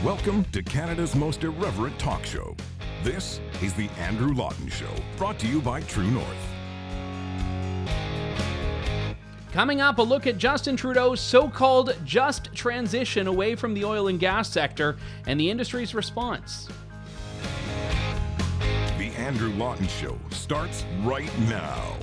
Welcome to Canada's most irreverent talk show. This is The Andrew Lawton Show, brought to you by True North. Coming up, a look at Justin Trudeau's so-called just transition away from the oil and gas sector and the industry's response. The Andrew Lawton Show starts right now.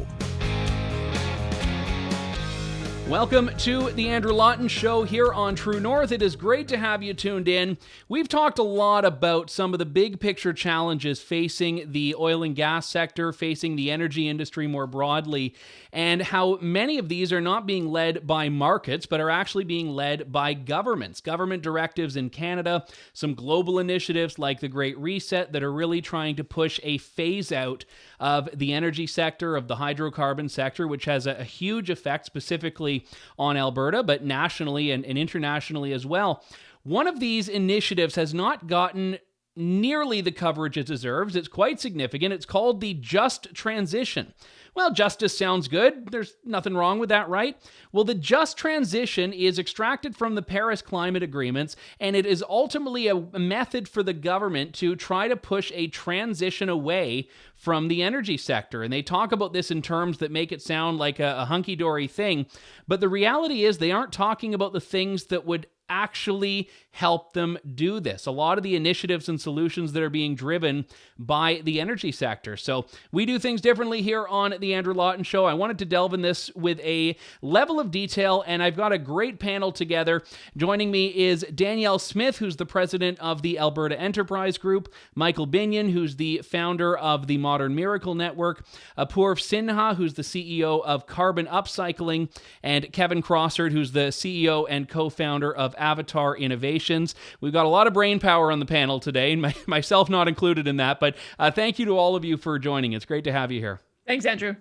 Welcome to the Andrew Lawton Show here on True North. It is great to have you tuned in. We've talked a lot about some of the big picture challenges facing the oil and gas sector, facing the energy industry more broadly, and how many of these are not being led by markets, but are actually being led by governments. Government directives in Canada, some global initiatives like the Great Reset that are really trying to push a phase out of the energy sector, of the hydrocarbon sector, which has a huge effect specifically on Alberta, but nationally and internationally as well. One of these initiatives has not gotten nearly the coverage it deserves. It's quite significant. It's called the Just Transition. Well, justice sounds good. There's nothing wrong with that, right? Well, the Just Transition is extracted from the Paris Climate Agreements, and it is ultimately a method for the government to try to push a transition away from the energy sector. And they talk about this in terms that make it sound like a hunky-dory thing, but the reality is they aren't talking about the things that would actually help them do this. A lot of the initiatives and solutions that are being driven by the energy sector. So we do things differently here on the Andrew Lawton Show. I wanted to delve in this with a level of detail, and I've got a great panel together. Joining me is Danielle Smith, who's the president of the Alberta Enterprise Group, Michael Binnion, who's the founder of the Modern Miracle Network, Apoorv Sinha, who's the CEO of Carbon Upcycling, and Kevin Krausert, who's the CEO and co-founder of Avatar Innovations. We've got a lot of brain power on the panel today, myself not included in that, but thank you to all of you for joining. It's great to have you here. Thanks, Andrew.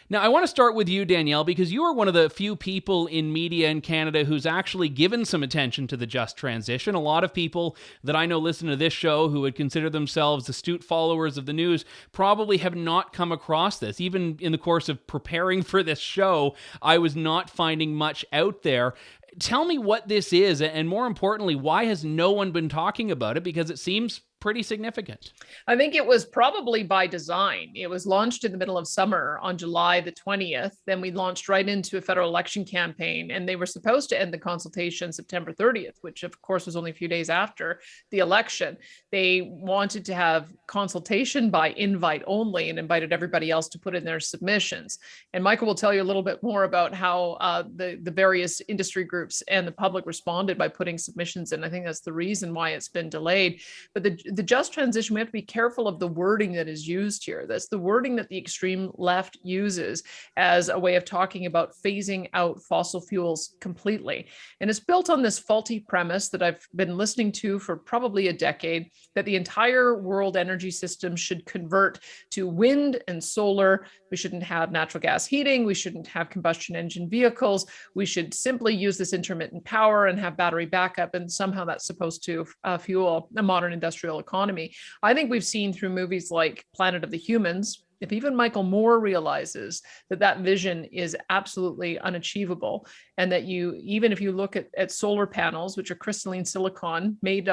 Now, I want to start with you, Danielle, because you are one of the few people in media in Canada who's actually given some attention to the just transition. A lot of people that I know listen to this show who would consider themselves astute followers of the news probably have not come across this. Even in the course of preparing for this show, I was not finding much out there. Tell me what this is, and more importantly, why has no one been talking about it? Because it seems pretty significant. I think it was probably by design. It was launched in the middle of summer on July the 20th. Then we launched right into a federal election campaign, and they were supposed to end the consultation September 30th, which of course was only a few days after the election. They wanted to have consultation by invite only and invited everybody else to put in their submissions. And Michael will tell you a little bit more about how the various industry groups and the public responded by putting submissions in. I think that's the reason why it's been delayed. But the just transition, we have to be careful of the wording that is used here. That's the wording that the extreme left uses as a way of talking about phasing out fossil fuels completely. And it's built on this faulty premise that I've been listening to for probably a decade, that the entire world energy system should convert to wind and solar. We shouldn't have natural gas heating. We shouldn't have combustion engine vehicles. We should simply use this intermittent power and have battery backup. And somehow that's supposed to fuel a modern industrial economy. I think we've seen through movies like Planet of the Humans, if even Michael Moore realizes that that vision is absolutely unachievable, and that even if you look at solar panels, which are crystalline silicon made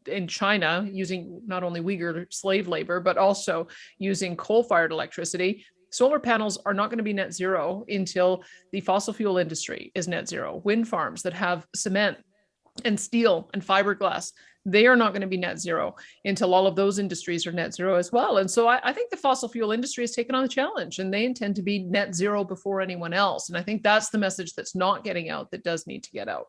in China using not only Uyghur slave labor, but also using coal-fired electricity, solar panels are not going to be net zero until the fossil fuel industry is net zero. Wind farms that have cement and steel and fiberglass, they are not going to be net zero until all of those industries are net zero as well. And so I think the fossil fuel industry has taken on the challenge, and they intend to be net zero before anyone else. And I think that's the message that's not getting out that does need to get out.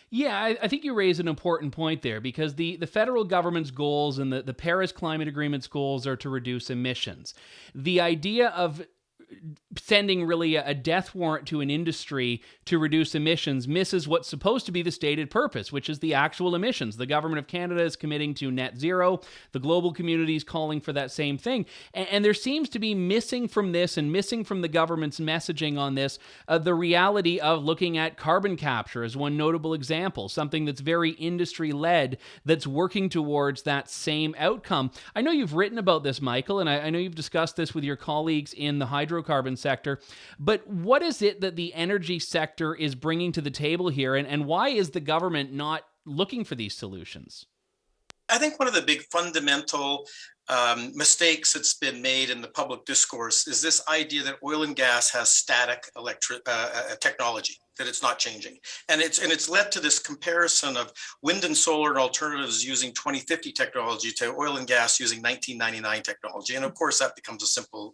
Yeah, I think you raise an important point there, because the federal government's goals and the Paris Climate Agreement's goals are to reduce emissions. The idea of sending really a death warrant to an industry to reduce emissions misses what's supposed to be the stated purpose, which is the actual emissions. The government of Canada is committing to net zero. The global community is calling for that same thing. And there seems to be missing from this and missing from the government's messaging on this, the reality of looking at carbon capture as one notable example, something that's very industry-led that's working towards that same outcome. I know you've written about this, Michael, and I know you've discussed this with your colleagues in the hydrocarbon sector, but what is it that the energy sector is bringing to the table here, and why is the government not looking for these solutions? I think one of the big fundamental mistakes that's been made in the public discourse is this idea that oil and gas has static technology, that it's not changing. And it's led to this comparison of wind and solar and alternatives using 2050 technology to oil and gas using 1999 technology. And of course, that becomes a simple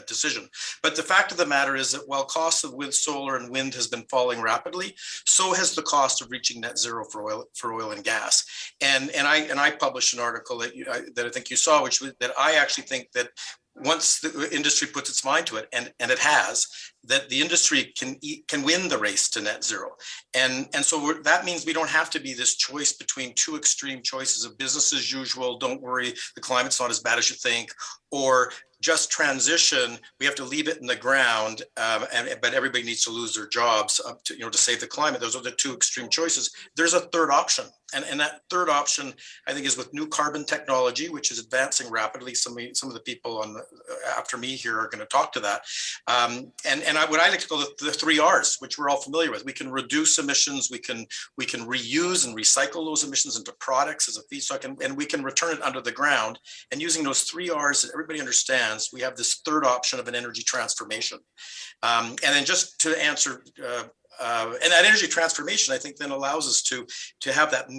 decision. But the fact of the matter is that while costs of solar and wind has been falling rapidly, so has the cost of reaching net zero for oil and gas. And I published an article that I think you saw, that I actually think that once the industry puts its mind to it, and it has, that the industry can win the race to net zero. And so that means we don't have to be this choice between two extreme choices of business as usual, don't worry, the climate's not as bad as you think, or just transition, we have to leave it in the ground, but everybody needs to lose their jobs to save the climate. Those are the two extreme choices. There's a third option. And that third option, I think, is with new carbon technology, which is advancing rapidly. Some of the people after me here are going to talk to that. What I like to call the 3 R's, which we're all familiar with. We can reduce emissions, we can reuse and recycle those emissions into products as a feedstock, and we can return it under the ground. And using those 3 R's that everybody understands, we have this third option of an energy transformation. And then just to answer. And that energy transformation, I think, then allows us to have that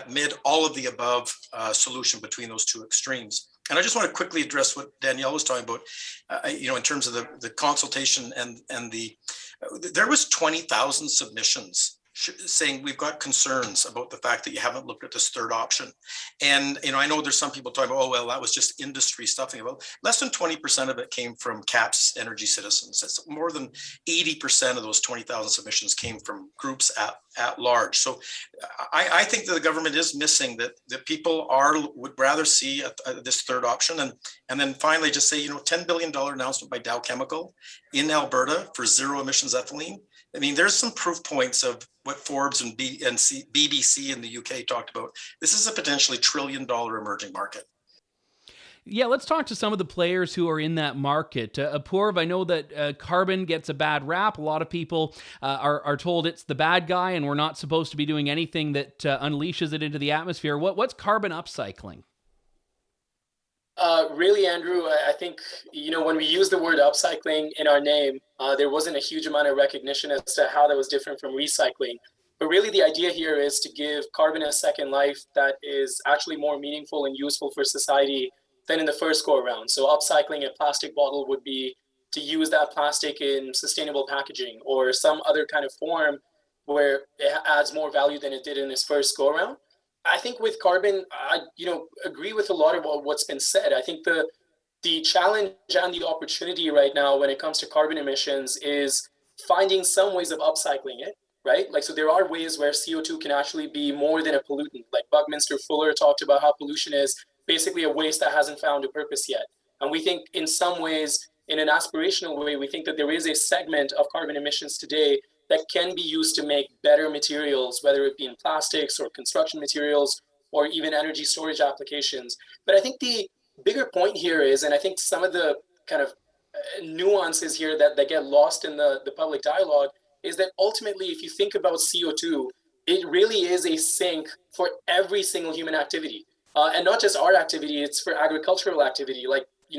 mid all of the above solution between those two extremes. And I just want to quickly address what Danielle was talking about, in terms of the consultation and there was 20,000 submissions saying we've got concerns about the fact that you haven't looked at this third option. And, I know there's some people talking about, oh, well, that was just industry stuffing. Well, less than 20% of it came from CAP's energy citizens. That's more than 80% of those 20,000 submissions came from groups at large. So I think that the government is missing that people would rather see this third option. And then finally just say, $10 billion announcement by Dow Chemical in Alberta for zero emissions ethylene. I mean, there's some proof points of what Forbes and BBC in the UK talked about. This is a potentially $1 trillion emerging market. Yeah, let's talk to some of the players who are in that market. Apoorv, I know that carbon gets a bad rap. A lot of people are told it's the bad guy and we're not supposed to be doing anything that unleashes it into the atmosphere. What's carbon upcycling? Really, Andrew, I think, when we use the word upcycling in our name, there wasn't a huge amount of recognition as to how that was different from recycling. But really, the idea here is to give carbon a second life that is actually more meaningful and useful for society than in the first go around. So upcycling a plastic bottle would be to use that plastic in sustainable packaging or some other kind of form where it adds more value than it did in its first go around. I think with carbon, I agree with a lot of what's been said. I think the challenge and the opportunity right now when it comes to carbon emissions is finding some ways of upcycling it, right? So there are ways where CO2 can actually be more than a pollutant. Like Buckminster Fuller talked about how pollution is basically a waste that hasn't found a purpose yet. And we think in some ways, in an aspirational way, we think that there is a segment of carbon emissions today that can be used to make better materials, whether it be in plastics or construction materials or even energy storage applications. But I think the bigger point here is, and I think some of the kind of nuances here that get lost in the public dialogue, is that ultimately, if you think about CO2, it really is a sink for every single human activity. And not just our activity, it's for agricultural activity,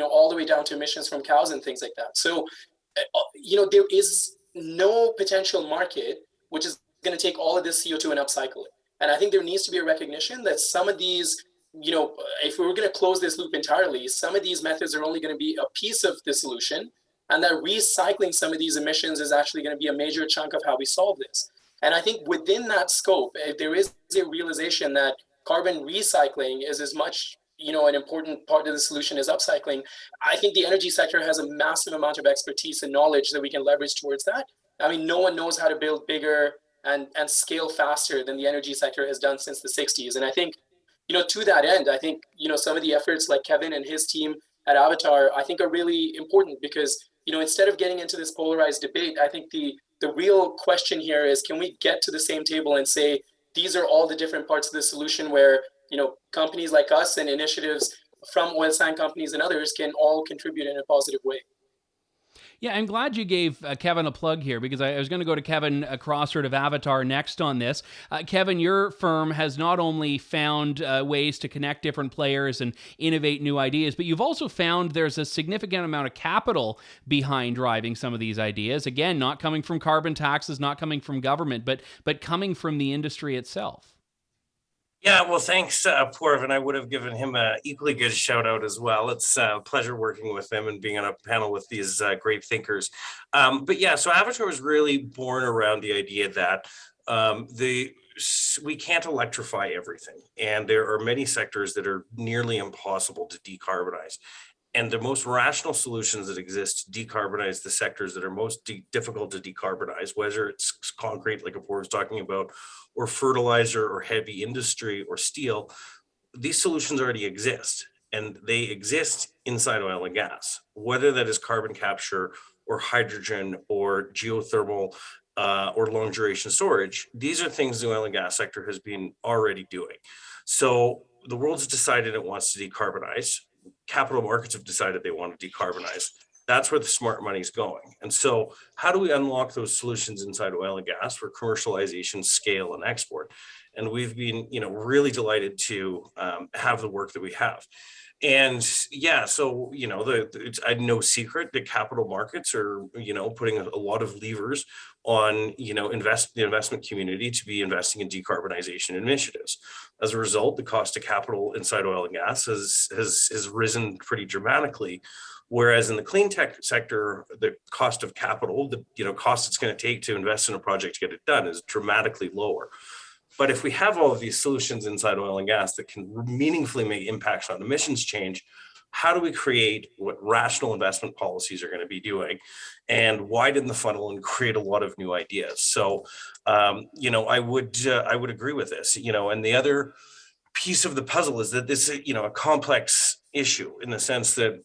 all the way down to emissions from cows and things like that. So, there is no potential market which is going to take all of this CO2 and upcycle it. And I think there needs to be a recognition that some of these, if we were going to close this loop entirely, some of these methods are only going to be a piece of the solution, and that recycling some of these emissions is actually going to be a major chunk of how we solve this. And I think within that scope, if there is a realization that carbon recycling is as much an important part of the solution is upcycling, I think the energy sector has a massive amount of expertise and knowledge that we can leverage towards that. I mean, no one knows how to build bigger and scale faster than the energy sector has done since the 60s. And I think, to that end, I think, some of the efforts like Kevin and his team at Avatar, I think are really important because, instead of getting into this polarized debate, I think the real question here is, can we get to the same table and say, these are all the different parts of the solution where companies like us and initiatives from oil sand companies and others can all contribute in a positive way. Yeah, I'm glad you gave Kevin a plug here, because I was going to go to Kevin Krausert of Avatar next on this. Kevin, your firm has not only found ways to connect different players and innovate new ideas, but you've also found there's a significant amount of capital behind driving some of these ideas. Again, not coming from carbon taxes, not coming from government, but coming from the industry itself. Yeah, well, thanks, Apoorv, and I would have given him an equally good shout out as well. It's a pleasure working with him and being on a panel with these great thinkers. But yeah, so Avatar was really born around the idea that we can't electrify everything, and there are many sectors that are nearly impossible to decarbonize. And the most rational solutions that exist to decarbonize the sectors that are most difficult to decarbonize, whether it's concrete, like Apoorv was talking about, or fertilizer, or heavy industry, or steel, these solutions already exist. And they exist inside oil and gas, whether that is carbon capture, or hydrogen, or geothermal, or long duration storage. These are things the oil and gas sector has been already doing. So the world's decided it wants to decarbonize. Capital markets have decided they want to decarbonize. That's where the smart money is going. And so how do we unlock those solutions inside oil and gas for commercialization, scale, and export? And we've been, really delighted to have the work that we have. And yeah, so, it's no secret that capital markets are, putting a lot of levers on, the investment community to be investing in decarbonization initiatives. As a result, the cost of capital inside oil and gas has risen pretty dramatically. Whereas in the clean tech sector, the cost of capital, the cost it's going to take to invest in a project to get it done is dramatically lower. But if we have all of these solutions inside oil and gas that can meaningfully make impacts on emissions change, how do we create what rational investment policies are going to be doing and widen the funnel and create a lot of new ideas? So, I would agree with this, and the other piece of the puzzle is that this is, a complex issue in the sense that,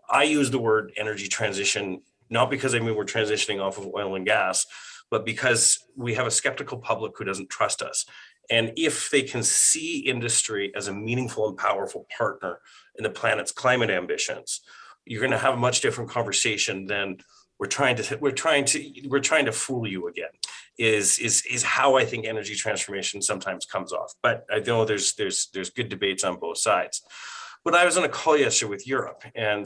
I use the word energy transition, not because we're transitioning off of oil and gas, but because we have a skeptical public who doesn't trust us. And if they can see industry as a meaningful and powerful partner in the planet's climate ambitions, you're going to have a much different conversation than we're trying to fool you again. Is how I think energy transformation sometimes comes off. But I know there's good debates on both sides. But I was on a call yesterday with Europe, and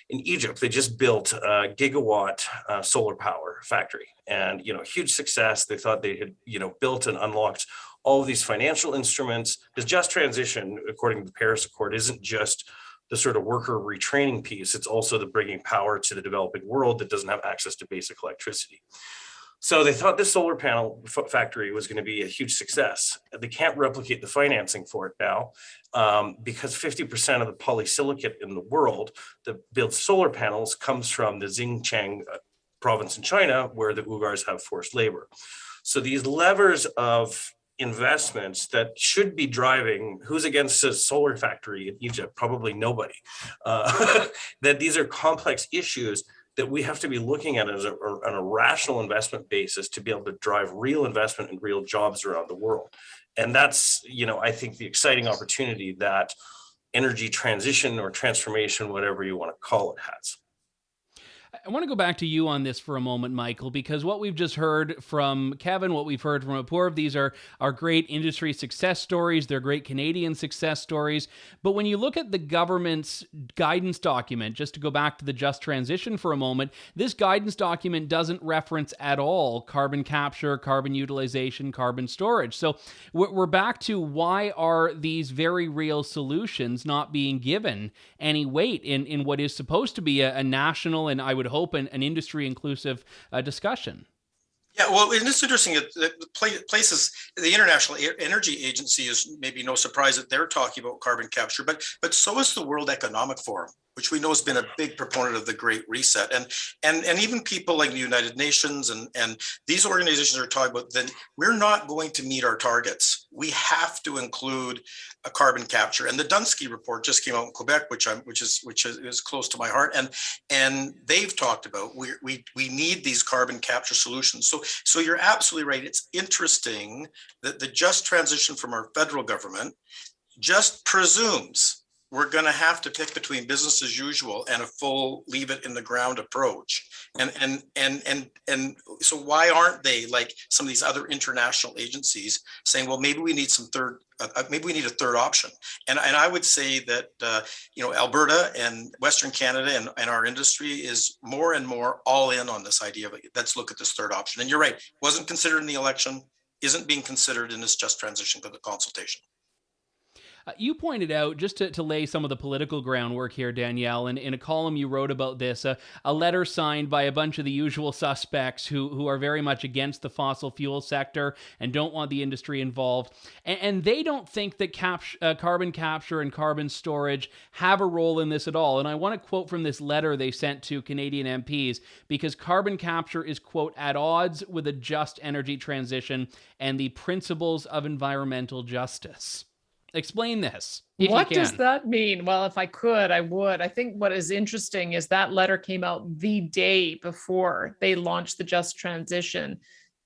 in Egypt, they just built a gigawatt solar power factory, and huge success. They thought they had built and unlocked all of these financial instruments. Because just transition, according to the Paris Accord, isn't just the sort of worker retraining piece. It's also the bringing power to the developing world that doesn't have access to basic electricity. So they thought this solar panel factory was going to be a huge success. They can't replicate the financing for it now because 50% of the polysilicate in the world that builds solar panels comes from the Xinjiang province in China, where the Uyghurs have forced labor. So these levers of investments that should be driving, who's against a solar factory in Egypt? Probably nobody. That these are complex issues that we have to be looking at as on a rational investment basis to be able to drive real investment and real jobs around the world. And that's, I think the exciting opportunity that energy transition or transformation, whatever you want to call it, has. I want to go back to you on this for a moment, Michael, because what we've just heard from Kevin, what we've heard from Apoorv, these are great industry success stories. They're great Canadian success stories. But when you look at the government's guidance document, just to go back to the just transition for a moment, this guidance document doesn't reference at all carbon capture, carbon utilization, carbon storage. So we're back to why are these very real solutions not being given any weight in what is supposed to be a national and I would hope an industry inclusive discussion? Yeah, well, and it's interesting that places, the International Energy Agency is maybe no surprise that they're talking about carbon capture, but so is the World Economic Forum, which we know has been a big proponent of the Great Reset, and even people like the United Nations and these organizations are talking about that we're not going to meet our targets. We have to include a carbon capture, and the Dunsky report just came out in Quebec, which is close to my heart, and they've talked about we need these carbon capture solutions. So you're absolutely right. It's interesting that the just transition from our federal government just presumes we're going to have to pick between business as usual and a full leave it in the ground approach. And so why aren't they, like some of these other international agencies, saying, well, maybe we need maybe we need a third option. And I would say that Alberta and Western Canada and our industry is more and more all in on this idea of let's look at this third option. And you're right, wasn't considered in the election, isn't being considered in this just transition consultation. You pointed out, just to lay some of the political groundwork here, Danielle, and in a column you wrote about this, a letter signed by a bunch of the usual suspects who are very much against the fossil fuel sector and don't want the industry involved. And they don't think that carbon capture and carbon storage have a role in this at all. And I want to quote from this letter they sent to Canadian MPs, because carbon capture is, quote, at odds with a just energy transition and the principles of environmental justice. Explain this. What does that mean? Well, if I could, I would. I think what is interesting is that letter came out the day before they launched the Just Transition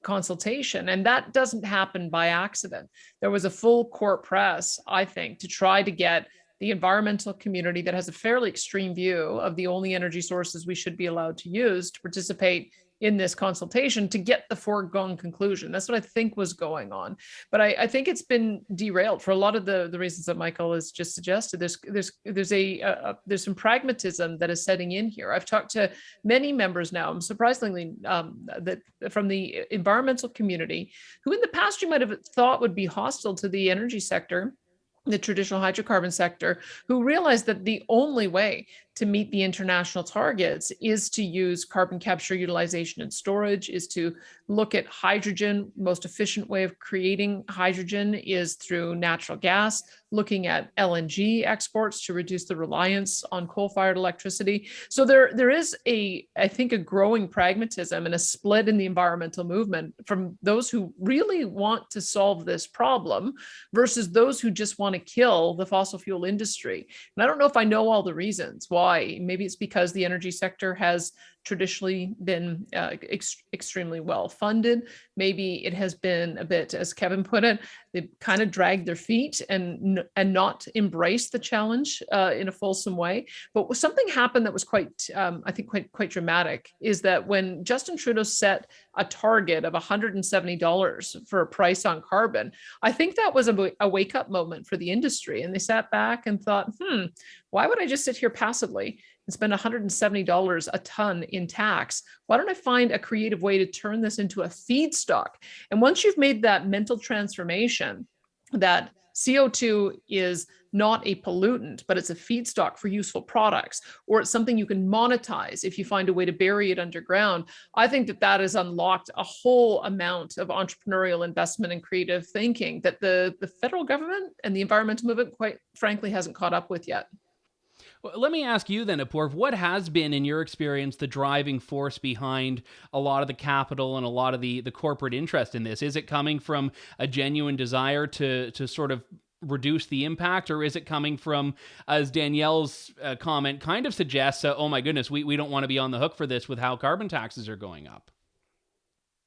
consultation. And that doesn't happen by accident. There was a full court press, I think, to try to get the environmental community that has a fairly extreme view of the only energy sources we should be allowed to use to participate in this consultation to get the foregone conclusion. That's what I think was going on. But I think it's been derailed for a lot of the reasons that Michael has just suggested. There's some pragmatism that is setting in here. I've talked to many members now, surprisingly, that from the environmental community, who in the past you might have thought would be hostile to the energy sector, the traditional hydrocarbon sector, who realized that the only way to meet the international targets is to use carbon capture, utilization, and storage, is to look at hydrogen. Most efficient way of creating hydrogen is through natural gas, looking at LNG exports to reduce the reliance on coal-fired electricity. So there is I think, a growing pragmatism and a split in the environmental movement from those who really want to solve this problem versus those who just want to kill the fossil fuel industry. And I don't know if I know all the reasons why. Maybe it's because the energy sector has traditionally been extremely well funded. Maybe it has been a bit, as Kevin put it, they've kind of dragged their feet and not embraced the challenge in a fulsome way. But something happened that was quite dramatic, is that when Justin Trudeau set a target of $170 for a price on carbon, I think that was a wake-up moment for the industry. And they sat back and thought, why would I just sit here passively and spend $170 a ton in tax? Why don't I find a creative way to turn this into a feedstock? And once you've made that mental transformation, that CO2 is not a pollutant, but it's a feedstock for useful products, or it's something you can monetize if you find a way to bury it underground, I think that has unlocked a whole amount of entrepreneurial investment and creative thinking that the federal government and the environmental movement, quite frankly, hasn't caught up with yet. Well, let me ask you then, Apoorv, what has been, in your experience, the driving force behind a lot of the capital and a lot of the corporate interest in this? Is it coming from a genuine desire to sort of reduce the impact, or is it coming from, as Danielle's comment kind of suggests, oh my goodness, we don't want to be on the hook for this with how carbon taxes are going up?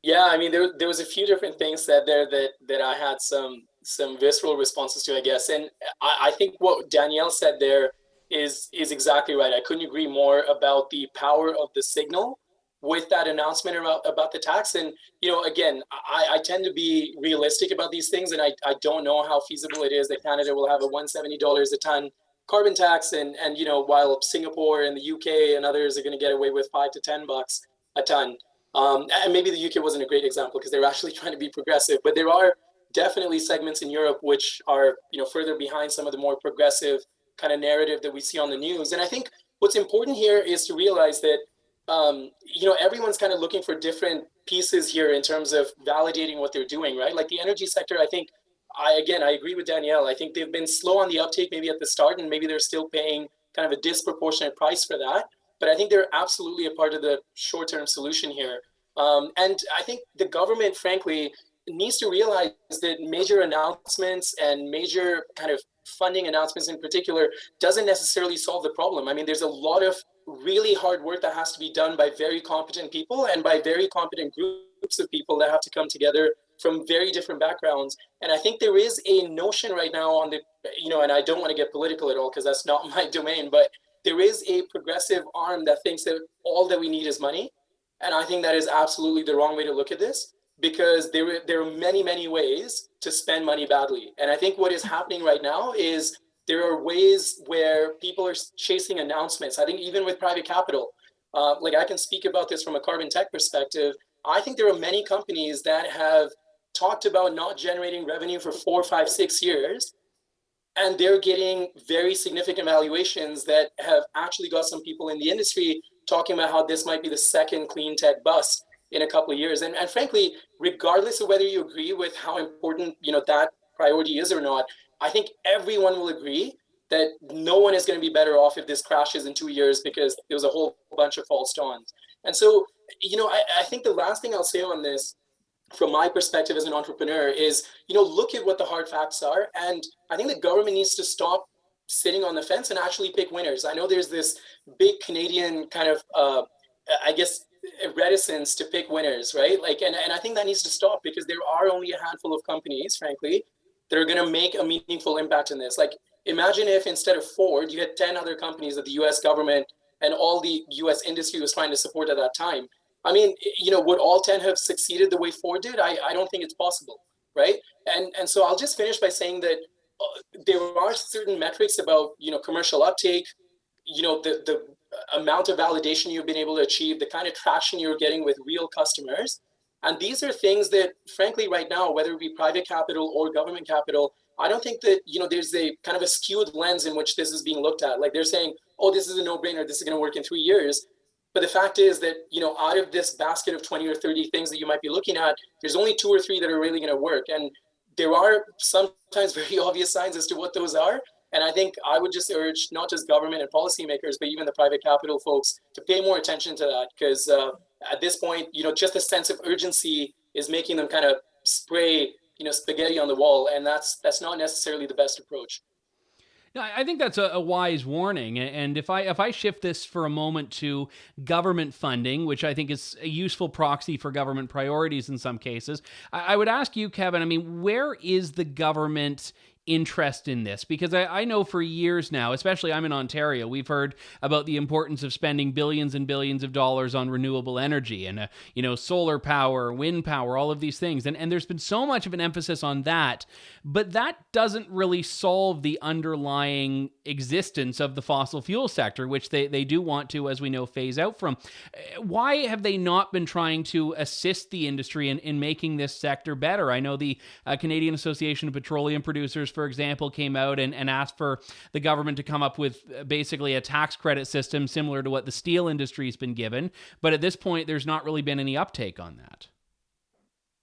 Yeah, I mean, there was a few different things said there that I had some visceral responses to, I guess. And I think what Danielle said there is exactly right. I couldn't agree more about the power of the signal with that announcement about the tax. And, again, I tend to be realistic about these things, and I don't know how feasible it is that Canada will have a $170 a ton carbon tax, and while Singapore and the UK and others are going to get away with $5 to $10 a ton. And maybe the UK wasn't a great example because they're actually trying to be progressive, but there are definitely segments in Europe which are, further behind some of the more progressive kind of narrative that we see on the news. And I think what's important here is to realize that, everyone's kind of looking for different pieces here in terms of validating what they're doing, right? Like the energy sector, I think, I agree with Danielle. I think they've been slow on the uptake, maybe at the start, and maybe they're still paying kind of a disproportionate price for that. But I think they're absolutely a part of the short-term solution here. And I think the government, frankly, needs to realize that major announcements and major kind of funding announcements in particular doesn't necessarily solve the problem. I mean, there's a lot of really hard work that has to be done by very competent people and by very competent groups groups of people that have to come together from very different backgrounds. And I think there is a notion right now on the, and I don't want to get political at all because that's not my domain, but there is a progressive arm that thinks that all that we need is money. And I think that is absolutely the wrong way to look at this, because there are many, many ways to spend money badly. And I think what is happening right now is there are ways where people are chasing announcements. I think even with private capital, like I can speak about this from a carbon tech perspective. I think there are many companies that have talked about not generating revenue for 4, 5, 6 years, and they're getting very significant valuations that have actually got some people in the industry talking about how this might be the second clean tech bust in a couple of years. And frankly, regardless of whether you agree with how important that priority is or not, I think everyone will agree that no one is going to be better off if this crashes in 2 years because there was a whole bunch of false dawns. And so, I think the last thing I'll say on this, from my perspective as an entrepreneur, is, look at what the hard facts are. And I think the government needs to stop sitting on the fence and actually pick winners. I know there's this big Canadian kind of, reticence to pick winners, right? And I think that needs to stop, because there are only a handful of companies, frankly, that are going to make a meaningful impact in this. Like, imagine if instead of Ford, you had 10 other companies that the US government and all the US industry was trying to support at that time. I mean, would all 10 have succeeded the way Ford did? I don't think it's possible, right? And so I'll just finish by saying that there are certain metrics about, commercial uptake, the amount of validation you've been able to achieve, the kind of traction you're getting with real customers. And these are things that, frankly, right now, whether it be private capital or government capital, I don't think that, there's a kind of a skewed lens in which this is being looked at. Like, they're saying, oh, this is a no-brainer, this is going to work in 3 years. But the fact is that, out of this basket of 20 or 30 things that you might be looking at, there's only 2 or 3 that are really going to work. And there are sometimes very obvious signs as to what those are. And I think I would just urge not just government and policymakers, but even the private capital folks to pay more attention to that. Because at this point, just a sense of urgency is making them kind of spray, spaghetti on the wall. And that's not necessarily the best approach. No, I think that's a wise warning. And if I shift this for a moment to government funding, which I think is a useful proxy for government priorities in some cases, I would ask you, Kevin, I mean, where is the government interest in this? Because I know for years now, especially I'm in Ontario, we've heard about the importance of spending billions and billions of dollars on renewable energy and, solar power, wind power, all of these things. And there's been so much of an emphasis on that, but that doesn't really solve the underlying existence of the fossil fuel sector, which they do want to, as we know, phase out from. Why have they not been trying to assist the industry in making this sector better? I know the Canadian Association of Petroleum Producers, for example, came out and asked for the government to come up with basically a tax credit system similar to what the steel industry's been given. But at this point, there's not really been any uptake on that.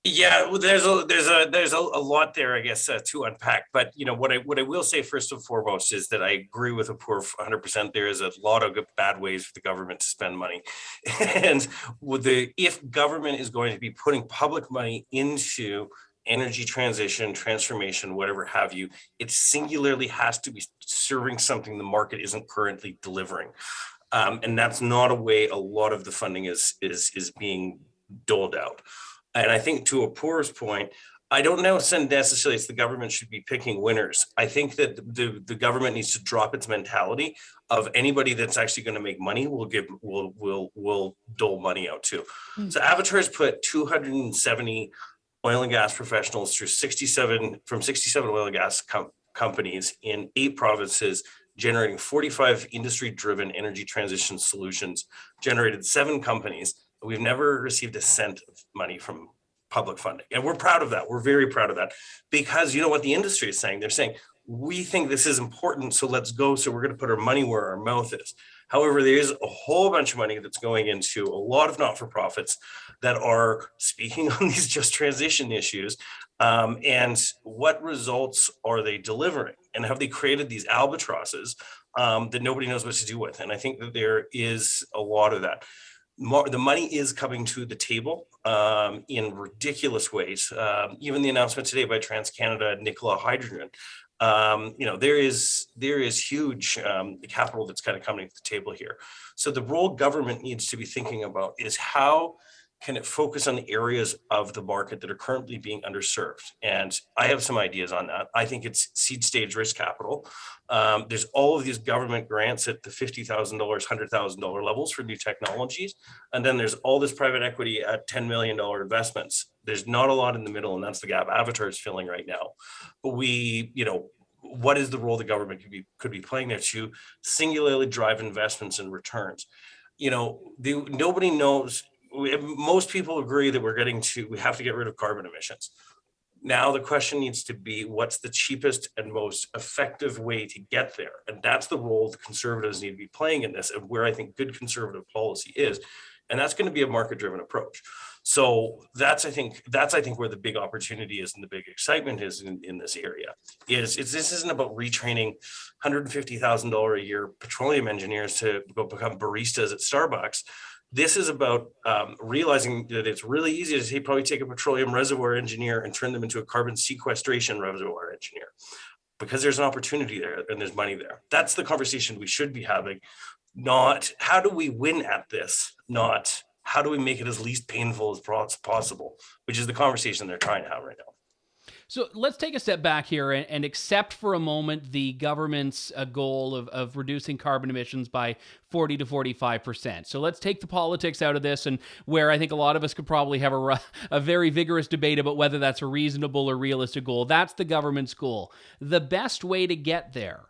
Yeah, well, there's a lot there, I guess, to unpack. But what I will say first and foremost is that I agree with Apoorv 100%. There is a lot of bad ways for the government to spend money, and if government is going to be putting public money into energy transition, transformation, whatever have you, it singularly has to be serving something the market isn't currently delivering, and that's not a way a lot of the funding is being doled out. And I think to Apoorv's point, I don't know necessarily it's the government should be picking winners. I think that the government needs to drop its mentality of anybody that's actually going to make money will dole money out too. Mm-hmm. So Avatar has put 270 oil and gas professionals through 67 oil and gas companies in 8 provinces, generating 45 industry-driven energy transition solutions, generated 7 companies. We've never received a cent of money from public funding. And we're proud of that. We're very proud of that, because you know what the industry is saying? They're saying, we think this is important, so let's go. So we're going to put our money where our mouth is. However, there is a whole bunch of money that's going into a lot of not-for-profits that are speaking on these just transition issues. And what results are they delivering? And have they created these albatrosses that nobody knows what to do with? And I think that there is a lot of that. The money is coming to the table in ridiculous ways. Even the announcement today by TransCanada, Nikola Hydrogen. There is huge capital that's kind of coming to the table here. So the role government needs to be thinking about is how can it focus on areas of the market that are currently being underserved? And I have some ideas on that. I think it's seed stage risk capital. There's all of these government grants at the $50,000, $100,000 levels for new technologies. And then there's all this private equity at $10 million investments. There's not a lot in the middle, and that's the gap Avatar is filling right now. But what is the role the government could be playing there to singularly drive investments and returns? Nobody knows. Most people agree that we have to get rid of carbon emissions. Now the question needs to be, what's the cheapest and most effective way to get there? And that's the role the Conservatives need to be playing in this, and where I think good Conservative policy is. And that's going to be a market-driven approach. So that's I think where the big opportunity is and the big excitement is in this area. This isn't about retraining $150,000 a year petroleum engineers to go become baristas at Starbucks. This is about realizing that it's really easy to probably take a petroleum reservoir engineer and turn them into a carbon sequestration reservoir engineer, because there's an opportunity there and there's money there. That's the conversation we should be having, not how do we win at this, not how do we make it as least painful as possible, which is the conversation they're trying to have right now. So let's take a step back here and accept for a moment the government's goal of reducing carbon emissions by 40 to 45%. So let's take the politics out of this, and where I think a lot of us could probably have a very vigorous debate about whether that's a reasonable or realistic goal. That's the government's goal. The best way to get there,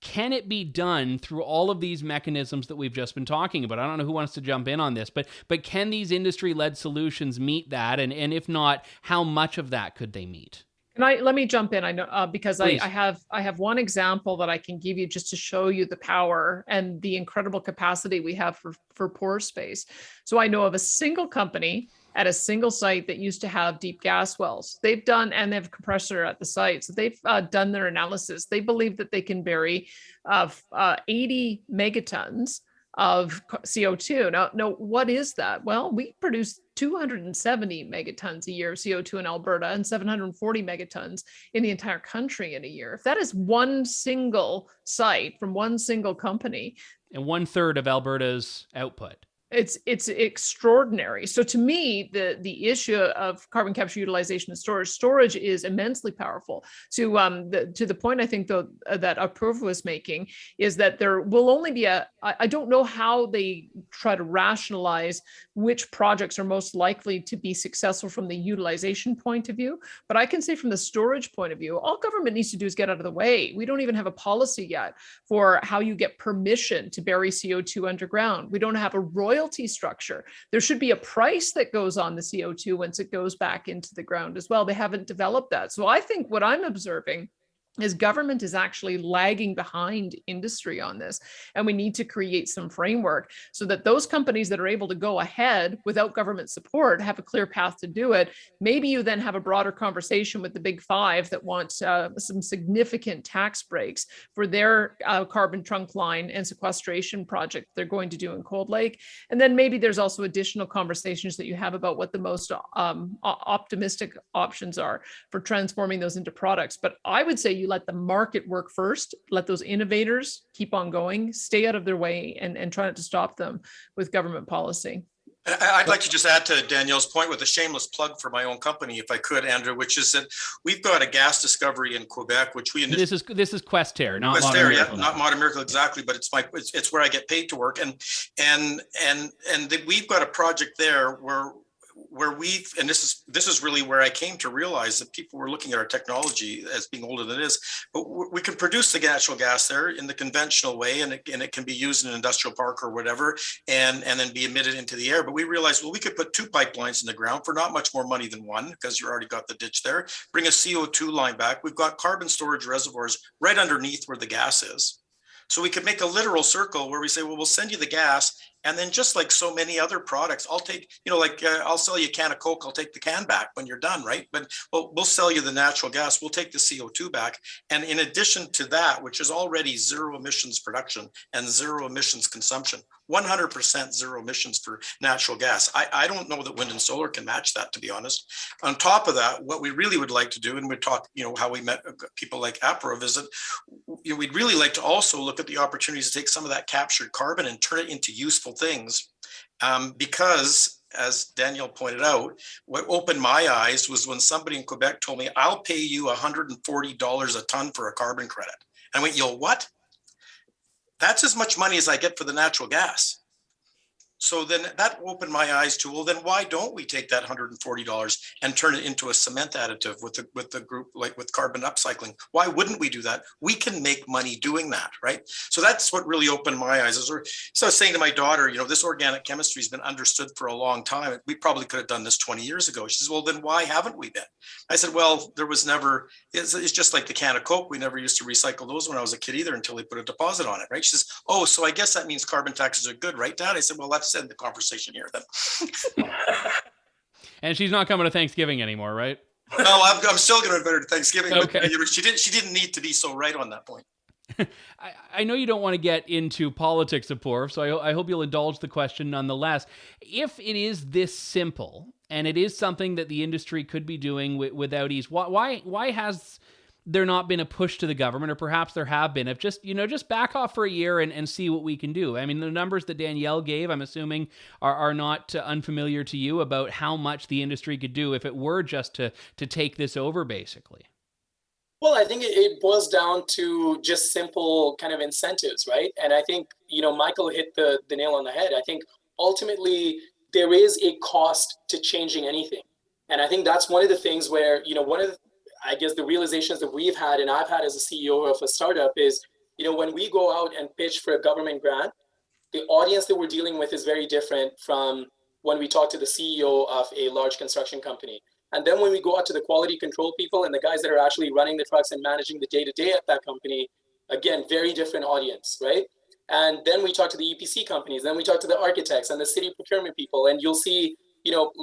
can it be done through all of these mechanisms that we've just been talking about? I don't know who wants to jump in on this, but can these industry-led solutions meet that? And if not, how much of that could they meet? Let me jump in. I know because I Please. have one example that I can give you just to show you the power and the incredible capacity we have for pore space. So I know of a single company at a single site that used to have deep gas wells. They have a compressor at the site. So they've done their analysis. They believe that they can bury 80 megatons of CO2. Now, what is that? Well, we produce 270 megatons a year of CO2 in Alberta and 740 megatons in the entire country in a year. If that is one single site from one single company. And 1/3 of Alberta's output. It's extraordinary. So to me, the issue of carbon capture, utilization, and storage is immensely powerful. To the point I think though that Apoorv was making is that there will only be I don't know how they try to rationalize which projects are most likely to be successful from the utilization point of view, but I can say from the storage point of view, all government needs to do is get out of the way. We don't even have a policy yet for how you get permission to bury CO2 underground. We don't have a royalty structure. There should be a price that goes on the CO2 once it goes back into the ground as well. They haven't developed that. So I think what I'm observing is government is actually lagging behind industry on this. And we need to create some framework so that those companies that are able to go ahead without government support have a clear path to do it. Maybe you then have a broader conversation with the big five that want some significant tax breaks for their carbon trunk line and sequestration project they're going to do in Cold Lake. And then maybe there's also additional conversations that you have about what the most optimistic options are for transforming those into products. But I would say you let the market work first, let those innovators keep on going, stay out of their way, and try not to stop them with government policy. I'd like to just add to Danielle's point with a shameless plug for my own company, if I could, Andrew, which is that we've got a gas discovery in Quebec, which we this is Questerre, not Questerre, Modern Miracle. Not Modern Miracle exactly, but it's where I get paid to work, and we've got a project there where and this is really where I came to realize that people were looking at our technology as being older than it is, but we can produce the natural gas there in the conventional way, and it can be used in an industrial park or whatever, and then be emitted into the air. But we realized, well, we could put two pipelines in the ground for not much more money than one, because you already got the ditch there, bring a CO2 line back. We've got carbon storage reservoirs right underneath where the gas is. So we could make a literal circle where we say, well, we'll send you the gas, and then just like so many other products, I'll take, I'll sell you a can of Coke, I'll take the can back when you're done, right? But we'll sell you the natural gas, we'll take the CO2 back. And in addition to that, which is already zero emissions production and zero emissions consumption, 100% zero emissions for natural gas. I don't know that wind and solar can match that, to be honest. On top of that, what we really would like to do, and we talk, how we met people like Apoorv, is that we'd really like to also look at the opportunities to take some of that captured carbon and turn it into useful things, because as Danielle pointed out, what opened my eyes was when somebody in Quebec told me, I'll pay you $140 a ton for a carbon credit. And I went, yo, what? That's as much money as I get for the natural gas. So then that opened my eyes to, well, then why don't we take that $140 and turn it into a cement additive with the group, like with carbon upcycling? Why wouldn't we do that? We can make money doing that, right? So that's what really opened my eyes. So I was saying to my daughter, this organic chemistry has been understood for a long time. We probably could have done this 20 years ago. She says, well, then why haven't we been? I said, well, there was never, it's just like the can of Coke. We never used to recycle those when I was a kid either until they put a deposit on it, right? She says, oh, so I guess that means carbon taxes are good, right, Dad? I said, well, let's end the conversation here then. And she's not coming to Thanksgiving anymore, right? No, I'm still going to invite her to Thanksgiving. Okay. But she didn't need to be so right on that point. I know you don't want to get into politics, Apoorv, so I hope you'll indulge the question nonetheless. If it is this simple, and it is something that the industry could be doing without ease, why has there not been a push to the government, or perhaps there have been, of just back off for a year and see what we can do? I mean, the numbers that Danielle gave, I'm assuming, are not unfamiliar to you about how much the industry could do if it were just to take this over, basically. Well, I think it boils down to just simple kind of incentives, right? And I think, Michael hit the nail on the head. I think ultimately there is a cost to changing anything. And I think that's one of the things where, I guess the realizations that we've had and I've had as a CEO of a startup is, when we go out and pitch for a government grant, the audience that we're dealing with is very different from when we talk to the CEO of a large construction company. And then when we go out to the quality control people and the guys that are actually running the trucks and managing the day-to-day at that company, again, very different audience, right? And then we talk to the EPC companies, then we talk to the architects and the city procurement people. And you'll see,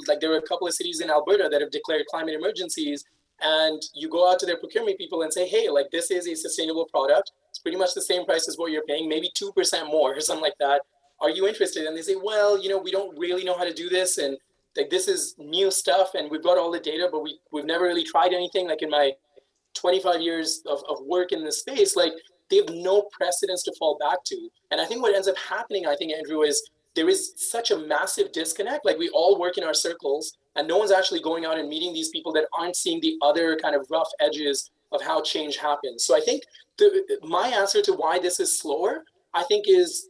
like there are a couple of cities in Alberta that have declared climate emergencies. And you go out to their procurement people and say, hey, like this is a sustainable product. It's pretty much the same price as what you're paying, maybe 2% more or something like that. Are you interested? And they say, well, we don't really know how to do this. And like, this is new stuff and we've got all the data, but we've never really tried anything. Like in my 25 years of work in this space, like they have no precedence to fall back to. And I think what ends up happening, Andrew, is there is such a massive disconnect. Like we all work in our circles and no one's actually going out and meeting these people that aren't seeing the other kind of rough edges of how change happens. So I think my answer to why this is slower, I think is,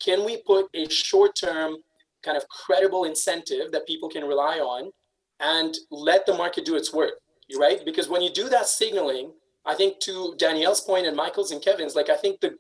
can we put a short-term kind of credible incentive that people can rely on and let the market do its work, right? Because when you do that signaling, I think to Danielle's point and Michael's and Kevin's, like I think the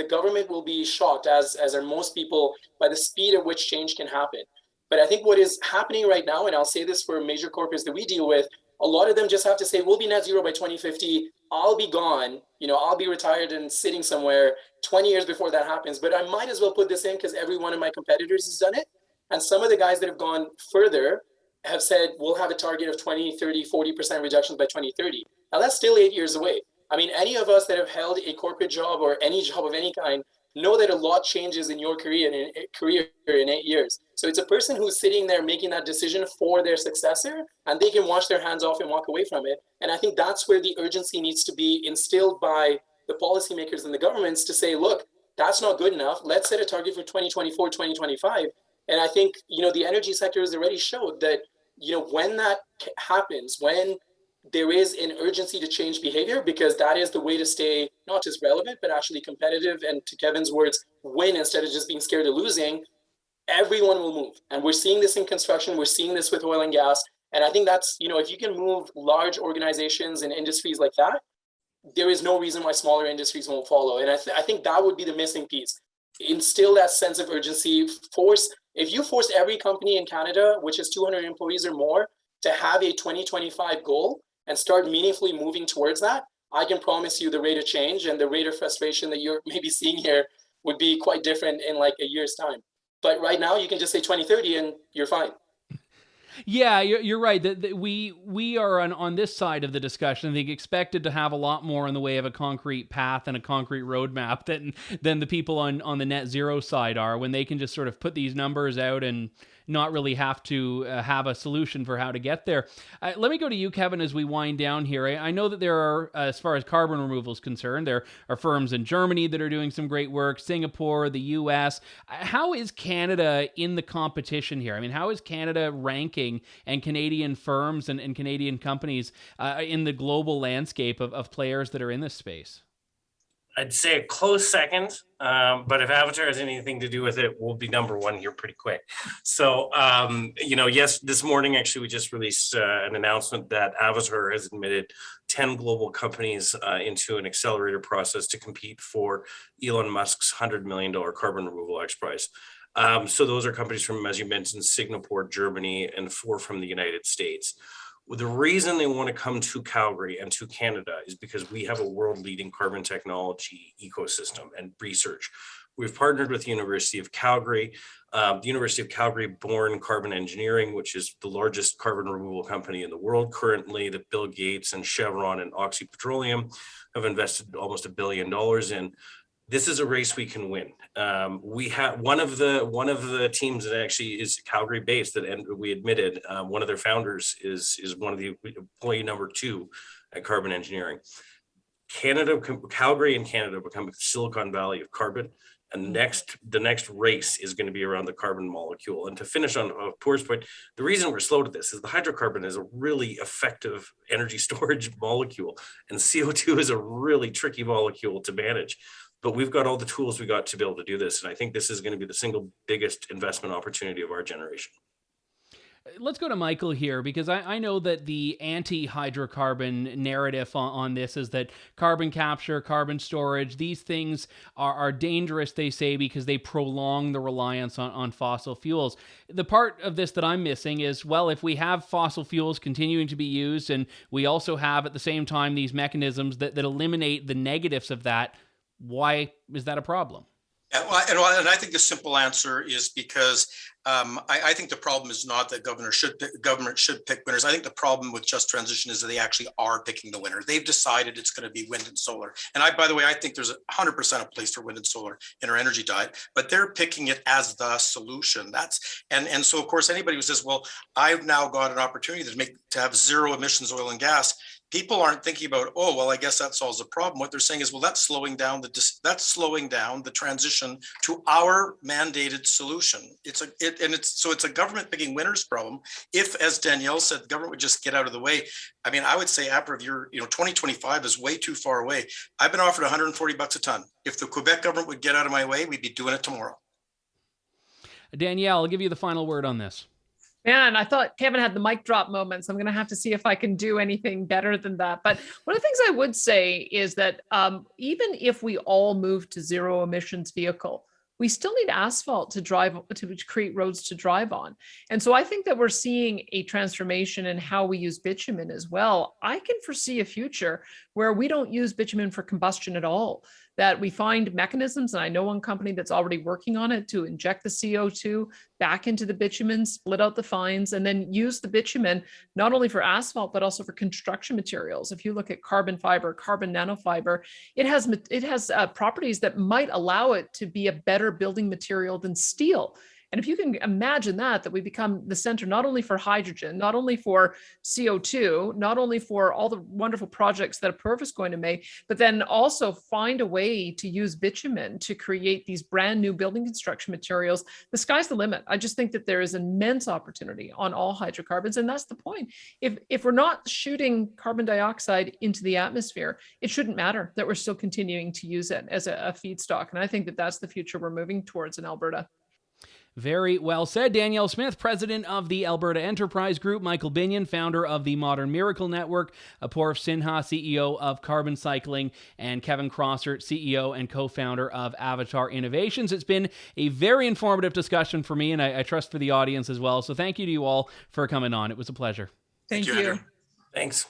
government will be shocked, as are most people, by the speed at which change can happen. But I think what is happening right now, and I'll say this for major corporates that we deal with, a lot of them just have to say, we'll be net zero by 2050. I'll be gone. I'll be retired and sitting somewhere 20 years before that happens. But I might as well put this in because every one of my competitors has done it. And some of the guys that have gone further have said, we'll have a target of 20, 30, 40% reductions by 2030. Now that's still 8 years away. I mean, any of us that have held a corporate job or any job of any kind know that a lot changes in your career in 8 years. So it's a person who's sitting there making that decision for their successor, and they can wash their hands off and walk away from it. And I think that's where the urgency needs to be instilled by the policymakers and the governments to say, look, that's not good enough. Let's set a target for 2024, 2025. And I think, the energy sector has already showed that, when that happens, when there is an urgency to change behavior, because that is the way to stay not just relevant, but actually competitive. And to Kevin's words, win instead of just being scared of losing, everyone will move. And we're seeing this in construction. We're seeing this with oil and gas. And I think that's, if you can move large organizations and industries like that, there is no reason why smaller industries won't follow. And I think that would be the missing piece. Instill that sense of urgency. If you force every company in Canada, which has 200 employees or more, to have a 2025 goal, and start meaningfully moving towards that, I can promise you the rate of change and the rate of frustration that you're maybe seeing here would be quite different in like a year's time. But right now you can just say 2030 and you're fine. Yeah, you're right. That we are on this side of the discussion, I think, expected to have a lot more in the way of a concrete path and a concrete roadmap than the people on the net zero side are, when they can just sort of put these numbers out and not really have to have a solution for how to get there. Let me go to you, Kevin, as we wind down here. I know that there are, as far as carbon removal is concerned, there are firms in Germany that are doing some great work, Singapore, the US. How is Canada in the competition here? I mean, how is Canada ranking, and Canadian firms and Canadian companies in the global landscape of players that are in this space? I'd say a close second, but if Avatar has anything to do with it, we'll be number one here pretty quick. So, yes, this morning, actually, we just released an announcement that Avatar has admitted 10 global companies into an accelerator process to compete for Elon Musk's $100 million carbon removal X Prize. So those are companies from, as you mentioned, Singapore, Germany, and 4 from the United States. The reason they want to come to Calgary and to Canada is because we have a world-leading carbon technology ecosystem and research. We've partnered with the University of Calgary. The University of Calgary Born Carbon Engineering, which is the largest carbon removal company in the world currently, that Bill Gates and Chevron and Oxy Petroleum have invested almost $1 billion in. This is a race we can win. We have one of the teams that actually is Calgary based, that we admitted one of their founders is one of the employee number 2 at Carbon Engineering. Calgary and Canada become Silicon Valley of carbon, and the next race is going to be around the carbon molecule. And to finish on Apoorv's point, the reason we're slow to this is the hydrocarbon is a really effective energy storage molecule, and CO2 is a really tricky molecule to manage. But we've got all the tools we got to be able to do this. And I think this is going to be the single biggest investment opportunity of our generation. Let's go to Michael here, because I know that the anti-hydrocarbon narrative on this is that carbon capture, carbon storage, these things are dangerous, they say, because they prolong the reliance on fossil fuels. The part of this that I'm missing is, well, if we have fossil fuels continuing to be used, and we also have at the same time these mechanisms that eliminate the negatives of that, why is that a problem? Yeah, well, and I think the simple answer is because I think the problem is not that government should pick winners. I think the problem with just transition is that they actually are picking the winner. They've decided it's going to be wind and solar. And by the way, I think there's 100% a place for wind and solar in our energy diet, but they're picking it as the solution. And so of course, anybody who says, well, I've now got an opportunity to have zero emissions oil and gas, people aren't thinking about, oh, well, I guess that solves the problem. What they're saying is, well, that's slowing down the transition to our mandated solution. It's a government picking winners problem. If, as Danielle said, the government would just get out of the way. I mean, I would say, Apoorv, 2025 is way too far away. I've been offered $140 a ton. If the Quebec government would get out of my way, we'd be doing it tomorrow. Danielle, I'll give you the final word on this. Man, I thought Kevin had the mic drop moments. I'm going to have to see if I can do anything better than that. But one of the things I would say is that even if we all move to zero emissions vehicle, we still need asphalt to create roads to drive on. And so I think that we're seeing a transformation in how we use bitumen as well. I can foresee a future where we don't use bitumen for combustion at all, that we find mechanisms, and I know one company that's already working on it, to inject the CO2 back into the bitumen, split out the fines, and then use the bitumen not only for asphalt, but also for construction materials. If you look at carbon fiber, carbon nanofiber, it has properties that might allow it to be a better building material than steel. And if you can imagine that we become the center, not only for hydrogen, not only for CO2, not only for all the wonderful projects that Apoorv is going to make, but then also find a way to use bitumen to create these brand new building construction materials, the sky's the limit. I just think that there is immense opportunity on all hydrocarbons. And that's the point. If we're not shooting carbon dioxide into the atmosphere, it shouldn't matter that we're still continuing to use it as a feedstock. And I think that that's the future we're moving towards in Alberta. Very well said. Danielle Smith, president of the Alberta Enterprise Group, Michael Binnion, founder of the Modern Miracle Network, Apoorv Sinha, CEO of Carbon Cycling, and Kevin Krausert, CEO and co-founder of Avatar Innovations. It's been a very informative discussion for me, and I trust for the audience as well. So thank you to you all for coming on. It was a pleasure. Thank you. Thanks.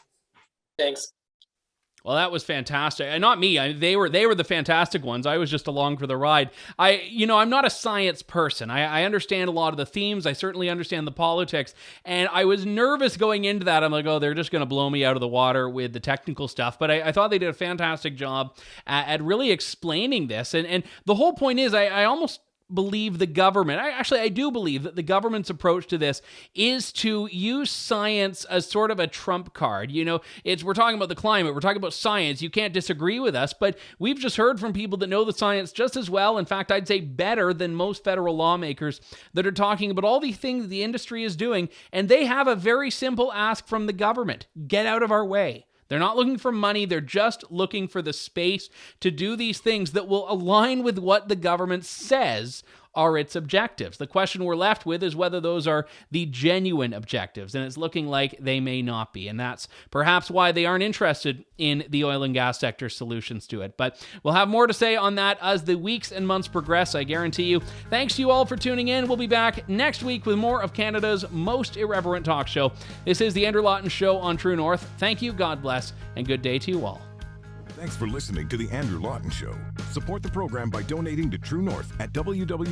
Well, that was fantastic. Not me. They were the fantastic ones. I was just along for the ride. I'm not a science person. I understand a lot of the themes. I certainly understand the politics. And I was nervous going into that. I'm like, oh, they're just going to blow me out of the water with the technical stuff. But I thought they did a fantastic job at really explaining this. And the whole point is, I almost believe the government. I do believe that the government's approach to this is to use science as sort of a trump card. You know, we're talking about the climate, we're talking about science. You can't disagree with us, but we've just heard from people that know the science just as well. In fact, I'd say better than most federal lawmakers that are talking about all the things the industry is doing, and they have a very simple ask from the government: get out of our way. They're not looking for money. They're just looking for the space to do these things that will align with what the government says are its objectives. The question we're left with is whether those are the genuine objectives, and it's looking like they may not be, and that's perhaps why they aren't interested in the oil and gas sector solutions to it. But we'll have more to say on that as the weeks and months progress, I guarantee you. Thanks to you all for tuning in. We'll be back next week with more of Canada's most irreverent talk show. This is the Andrew Lawton Show on True North. Thank you, God bless, and good day to you all. Thanks for listening to The Andrew Lawton Show. Support the program by donating to True North at www.tnc.news.